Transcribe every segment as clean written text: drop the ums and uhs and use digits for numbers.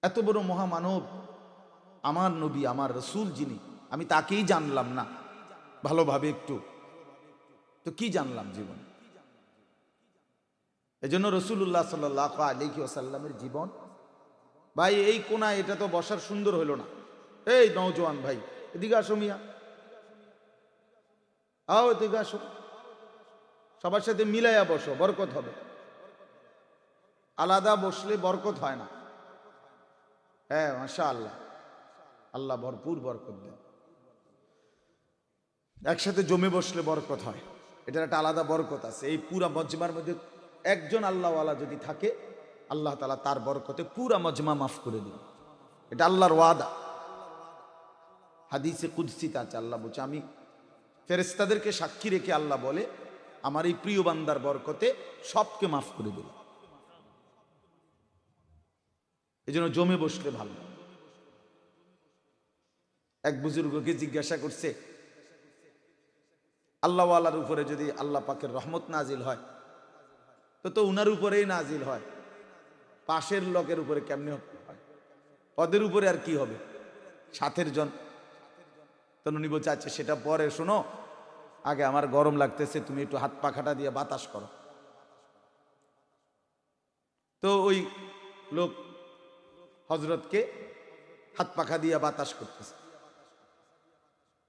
এত বড় মহামানব আমার নবী, আমার রসুল যিনি, আমি তাকেই জানলাম না ভালোভাবে একটু, তো কি জানলাম জীবন? এজন্য রসুল্লাহ সাল্লাল্লাহু আলাইহি ওয়াসাল্লামের জীবন, ভাই এই কোনায় এটা তো বসার সুন্দর হইল না। এই নওজোয়ান ভাই, এদিকে আসো মিয়া, আও এদিকে আসো, সবার সাথে মিলাইয়া বসো, বরকত হবে। আলাদা বসলে বরকত হয় না। হ্যাঁ মাশাআল্লাহ, আল্লাহ ভরপুর বরকত দেন। একসাথে জমে বসলে বরকত হয়, এটার একটা আলাদা বরকত আছে। এই পুরা মজমার মধ্যে একজন আল্লাহওয়ালা যদি থাকে, আল্লাহ তাআলা তার বরকতে পুরা মজমা মাফ করে দিন। এটা আল্লাহর ওয়াদা। হাদিসে কুদসিতে আছে, আল্লাহ বলছে আমি ফেরেশতাদেরকে সাক্ষী রেখে আল্লাহ বলে আমার এই প্রিয় বান্দার বরকতে সবকে মাফ করে দিল। এই জন্য জমে বসলে ভালো। এক বুজুর্গকে জিজ্ঞাসা করছে, আল্লাহওয়ালার উপরে যদি আল্লাহ পাকের রহমত নাজিল হয় তো উনার উপরেই নাজিল হয়, পাশের লোকের উপরে কেমনে হয়? ওদের উপরে আর কি হবে, সাথের জন। তো উনি বলছে আচ্ছা সেটা পরে শোনো, আগে আমার গরম লাগতেছে, তুমি একটু হাত পাখাটা দিয়ে বাতাস করো। তো ওই লোক হজরতকে হাত পাখা দিয়ে বাতাস করতেছে।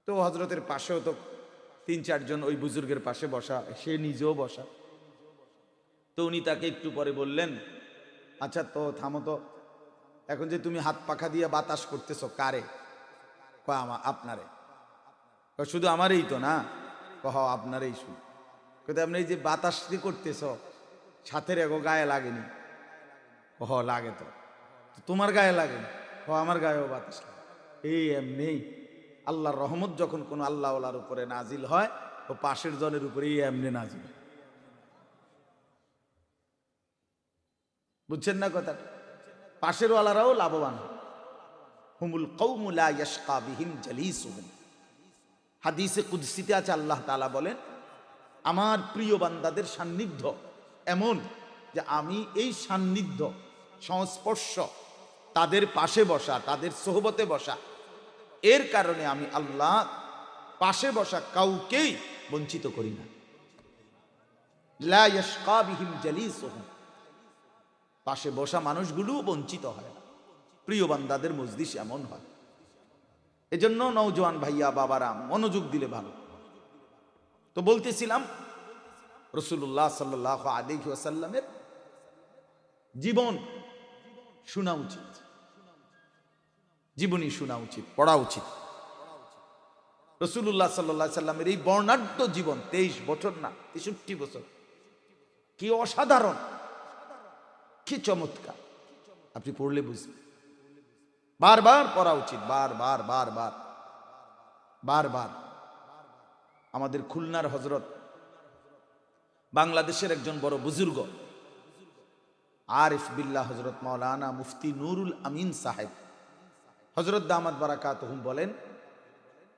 তো হজরতের পাশেও তো ৩-৪ জন ওই বুজুর্গের পাশে বসা, সে নিজেও বসা। তো উনি তাকে একটু পরে বললেন, আচ্ছা তো থামো তো, এখন যে তুমি হাত পাখা দিয়ে বাতাস করতেছো কারে? আপনারে। শুধু আমারই তো না? আপনারই শুধু। কিন্তু আপনি এই যে বাতাস করতেছ, সাথের এগো গায়ে লাগেনি? লাগে তো। তোমার গায়ে লাগেনি? আমার গায়েও বাতাস লাগে। এই এমনি আল্লাহর রহমত যখন কোনো আল্লাহওয়ালার উপরে নাজিল হয়, ও পাশের জনের উপরে এমনি নাজিল। বুঝছেন না কথাটা? পাশের ওয়ালারাও লাভবান। হুমুল কওমু লা ইয়াশকা বিহিম জালিসুহুম। হাদিসে কুদসিতে আছে, আল্লাহ তাআলা বলেন আমার প্রিয় বান্দাদের সান্নিধ্য এমন যে আমি এই সান্নিধ্য, সংস্পর্শ, তাদের পাশে বসা, তাদের সোহবতে বসা, এর কারণে আমি আল্লাহ পাশে বসা কাউকেই বঞ্চিত করি না। লা ইয়াশকা বিহিম জালিসুহুম, পাশে বসা মানুষগুলো বঞ্চিত হয় না। প্রিয় বান্দাদের মজলিস এমন হয়। এজন্য নওজোয়ান ভাইয়া বাবারা মনোযোগ দিলে ভালো। তো বলতেছিলাম রাসূলুল্লাহ সাল্লাল্লাহু আলাইহি ওয়াসাল্লামের জীবন শোনা উচিত, জীবনী শোনা উচিত, পড়া উচিত। রাসূলুল্লাহ সাল্লাল্লাহু আলাইহি সাল্লামের এই বর্ণাঢ্য জীবন, 23 বছর না 63 বছর, কি অসাধারণ, কি চমৎকার, আপনি পড়লে বুঝবেন। বারবার পড়া উচিত, বারবার বারবার বারবার। আমাদের খুলনার হজরত, বাংলাদেশের একজন বড় বুজুর্গ আরিফ বিল্লাহ হজরত মাওলানা মুফতি নুরুল আমিন সাহেব হজরত দামাত বারাকাতুহুম বলেন,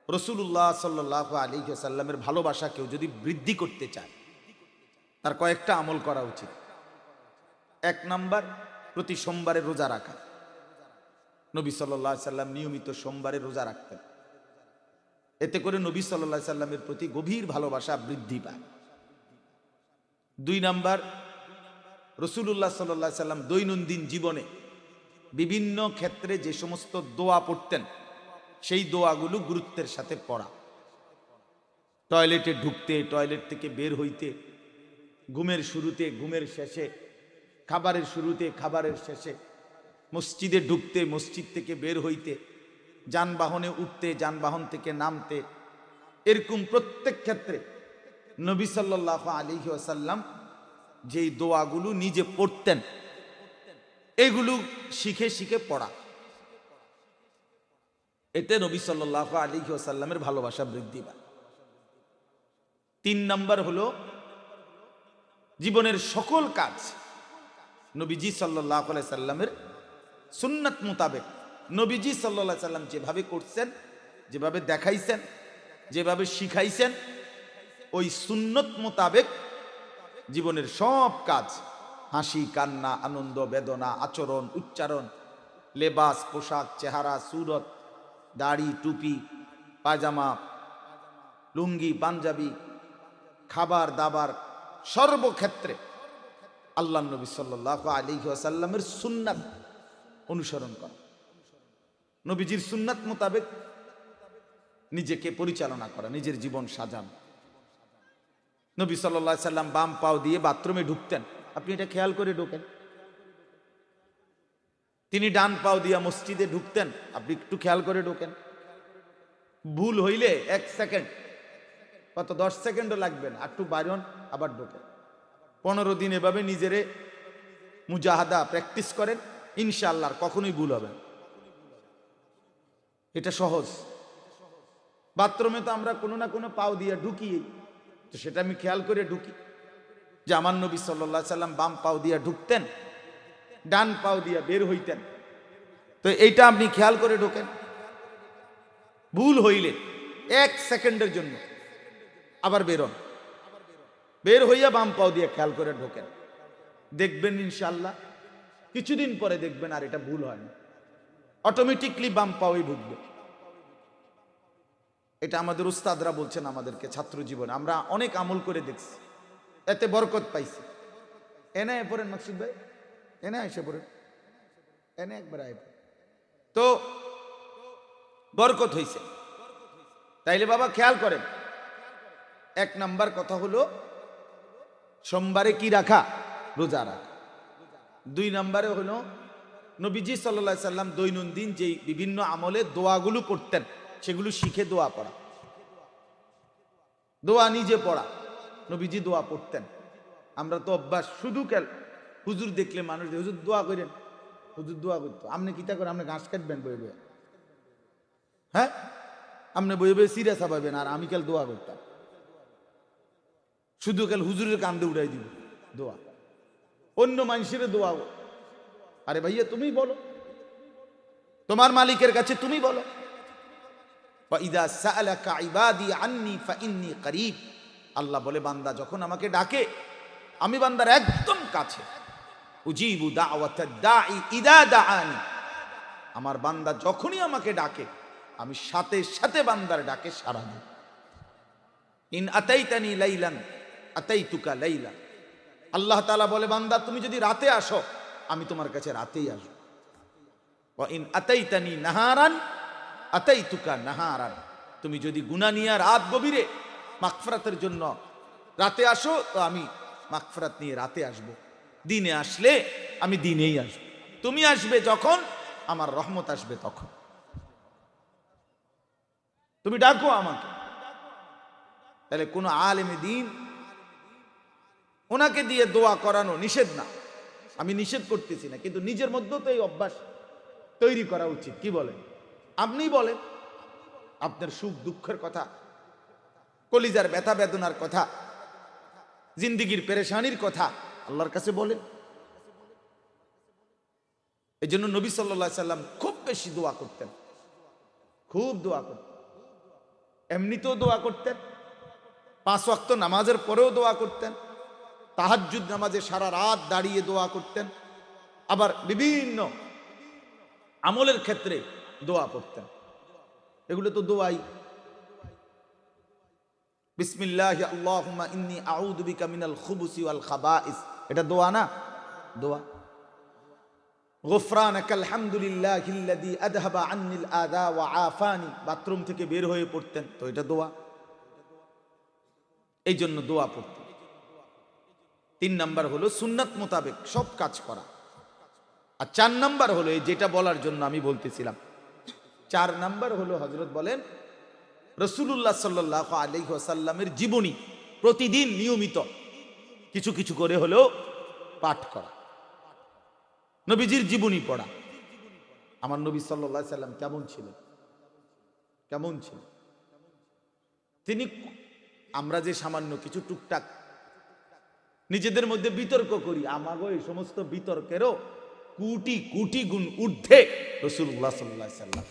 রাসূলুল্লাহ সাল্লাল্লাহু আলাইহি ওয়াসাল্লামের ভালোবাসা কেউ যদি বৃদ্ধি করতে চায়, তার কয়েকটা আমল করা উচিত। 1 নাম্বার, প্রতি সোমবারে রোজা রাখা। নবী সাল্লাল্লাহু আলাইহি সাল্লাম নিয়মিত সোমবারে রোজা রাখতেন। এতে করে নবী সাল্লাল্লাহু আলাইহি সাল্লামের প্রতি গভীর ভালোবাসা বৃদ্ধি পায়। 2 নাম্বার, রাসূলুল্লাহ সাল্লাল্লাহু আলাইহি সাল্লাম দৈনন্দিন জীবনে বিভিন্ন ক্ষেত্রে যে সমস্ত দোয়া পড়তেন, সেই দোয়াগুলো গুরুত্বের সাথে পড়া। টয়লেটে ঢুকতে, টয়লেট থেকে বের হইতে, ঘুমের শুরুতে, ঘুমের শেষে, খাবারের শুরুতে, খাবারের শেষে, মসজিদে ঢুকতে, মসজিদ থেকে বের হইতে, যানবাহনে উঠতে, যানবাহন থেকে নামতে, এরকম প্রত্যেক ক্ষেত্রে নবী সাল্লাল্লাহু আলাইহি ওয়াসাল্লাম যেই দোয়াগুলো নিজে পড়তেন, এগুলো শিখে শিখে পড়া। এতে নবী সাল্লাল্লাহু আলাইহি ওয়াসাল্লামের ভালোবাসা বৃদ্ধি পায়। 3 নাম্বার হলো জীবনের সকল কাজ নবীজি সাল্লাল্লাহু আলাইহি সাল্লামের সুন্নাত মোতাবেক, নবীজি সাল্লাল্লাহু আলাইহি সাল্লাম যেভাবে করছেন, যেভাবে দেখাইছেন, যেভাবে শিখাইছেন, ওই সুন্নত মোতাবেক জীবনের সব কাজ, হাসি কান্না, আনন্দ বেদনা, আচরণ উচ্চারণ, লেবাস, পোশাক, চেহারা, সুরত, দাড়ি, টুপি, পায়জামা, লুঙ্গি, পাঞ্জাবি, খাবার দাবার, সর্বক্ষেত্রে আল্লাহ নবী সাল্লাল্লাহু আলাইহি ওয়াসাল্লামের সুন্নাত অনুসরণ করা, নবীজির সুন্নাত মোতাবেক নিজেকে পরিচালনা করা, নিজের জীবন সাজানো। নবী সাল্লাল্লাহু আলাইহি সাল্লাম বাম পাও দিয়ে বাথরুমে ঢুকতেন, আপনি এটা খেয়াল করে ঢোকেন। তিনি ডান পাও দিয়া মসজিদে ঢুকতেন, আপনি একটু খেয়াল করে ঢোকেন। ভুল হইলে 1 সেকেন্ড, কত 10 সেকেন্ডও লাগবে না, একটু বাইরন আবার ঢোকেন। 15 দিন এভাবে নিজেরে মুজাহাদা প্র্যাকটিস করেন, ইনশাআল্লাহ কখনোই ভুল হবে না। এটা সহজ। বাথরুমে তো আমরা কোনো না কোনো পাও দিয়ে ঢুকি, তো সেটা আমি খেয়াল করে ঢুকি যে আমার নবী সাল্লাল্লাহু আলাইহি সাল্লাম বাম পাও দিয়ে ঢুকতেন, ডান পাও দিয়ে বের হইতেন। তো এইটা আপনি খেয়াল করে ঢোকেন। ভুল হইলে 1 সেকেন্ডের জন্য আবার বেরোন, বের হইয়া বাম পাও দিয়ে খেয়াল করে ঢোকেন। দেখবেন ইনশাআল্লাহ কিছুদিন পরে দেখবেন আর এটা ভুল হয় না, অটোমেটিকলি বাম পাওই ঢুকবে। এটা আমাদের উস্তাদরা বলছেন আমাদেরকে ছাত্র জীবনে, আমরা অনেক আমল করে দেখছি, এতে বরকত পাইছি। এনে পড়েন মাকসুদ ভাই, এনে এসে পড়েন, এনে একবার আয়, তো বরকত হইছে। তাইলে বাবা খেয়াল করেন, 1 নাম্বার কথা হলো সোমবারে কি রাখা, রোজা রাখা। 2 নাম্বারে হলো নবীজি সাল্লাল্লাহু আলাইহি সাল্লাম দৈনন্দিন যেই বিভিন্ন আমলে দোয়াগুলো করতেন সেগুলো শিখে দোয়া পড়া, দোয়া নিজে পড়া। নবীজি দোয়া পড়তেন, আমরা তো অভ্যাস শুধু হুজুর দেখলে মানুষ হুজুর দোয়া করেন, হুজুর দোয়া করতো। আপনি কিতা করেন, আপনি ঘাস কাটবেন বয়ে বয়ে, হ্যাঁ আপনি বয়ে বয়ে সিরিয়াস পাবেন, আর আমি কাল দোয়া করতাম, শুধু কাল হুজুরের কান্দে উড়াই দিব দোয়া, অন্য মানুষের দোয়া। আরে ভাইয়া তুমি বলো, তোমার মালিকের কাছে তুমি বলো। ফাইদা সাআলাকা ইবাদি আন্নী ফাইন্নী করিব, আল্লাহ বলে বান্দা যখন আমাকে ডাকে আমি বান্দার একদম কাছে। উজিবু দাওয়াতাদ দাঈ ইদা দাআনি, আমার বান্দা যখনই আমাকে ডাকে আমি সাথে সাথে বান্দার ডাকে সাড়া দিই। ইন আতাইতানি লাইলান আতাইতুকা লাইলা, আল্লাহ তাআলা বলে বান্দা তুমি যদি রাতে আসো আমি তোমার কাছে রাতেই আসবো। ওয়া ইন আতাইতানি নাহারান আতাইতুকা নাহারান, তুমি যদি গুনাহ নিয়ে রাত গভীরে মাগফিরাতের জন্য রাতে আসো তো আমি মাগফিরাত নিয়ে রাতে আসব। দিনে আসলে আমি দিনেই আসব। তুমি আসবে যখন আমার রহমত আসবে তখন। তুমি ডাকো আমাকে। তাহলে কোন আলেমে দ্বীন ওনাকে দিয়ে দোয়া করানো নিষেধ না, আমি নিষেধ করতেছি না, কিন্তু নিজের মধ্যেও তো এই অভ্যাস তৈরি করা উচিত। কি বলেন? আপনি বলেন আপনার সুখ দুঃখের কথা, কলিজার ব্যথা বেদনার কথা, জিন্দিগির পেরেশানির কথা আল্লাহর কাছে বলেন। এই জন্য নবী সাল্লাল্লাহু আলাইহি সাল্লাম খুব বেশি দোয়া করতেন, খুব দোয়া করতেন। এমনিতেও দোয়া করতেন, 5 ওয়াক্ত নামাজের পরেও দোয়া করতেন, তাহাজ্জুদ নামাজে সারা রাত দাঁড়িয়ে দোয়া করতেন, আবার বিভিন্ন আমলের ক্ষেত্রে দোয়া করতেন। এগুলো তো দোয়াই। বিসমিল্লাহি আল্লাহুম্মা ইন্নী আউযু বিকা মিনাল খুবুসি ওয়াল খাবাইস, এটা দোয়া না? দোয়া। গুফরানাকাল হামদুলিল্লাহিল্লাযী আযহাবা আন্নিল আযা ওয়া আফানি, বাথরুম থেকে বের হয়ে পড়তেন, তো এটা দোয়া। এই জন্য দোয়া পড়তেন। 3 নাম্বার হলো সুন্নাত মোতাবেক সব কাজ করা। আর 4 নাম্বার হলো এই যেটা বলার জন্য আমি বলতেছিলাম, 4 নাম্বার হলো হযরত বলেন রাসূলুল্লাহ সাল্লাল্লাহু আলাইহি ওয়াসাল্লামের জীবনী প্রতিদিন নিয়মিত কিছু কিছু করে হলেও পাঠ করা, নবীজির জীবনী পড়া। আমার নবী সাল্লাল্লাহু আলাইহি সাল্লাম কেমন ছিলেন, কেমন ছিলেন তিনি। আমরা যে সামান্য কিছু টুকটাক নিজেদের মধ্যে বিতর্ক করি, আমাগো এই সমস্ত বিতর্কেরও কোটি কোটি গুণ ঊর্ধ্বে রাসূলুল্লাহ সাল্লাল্লাহু আলাইহি সাল্লাম।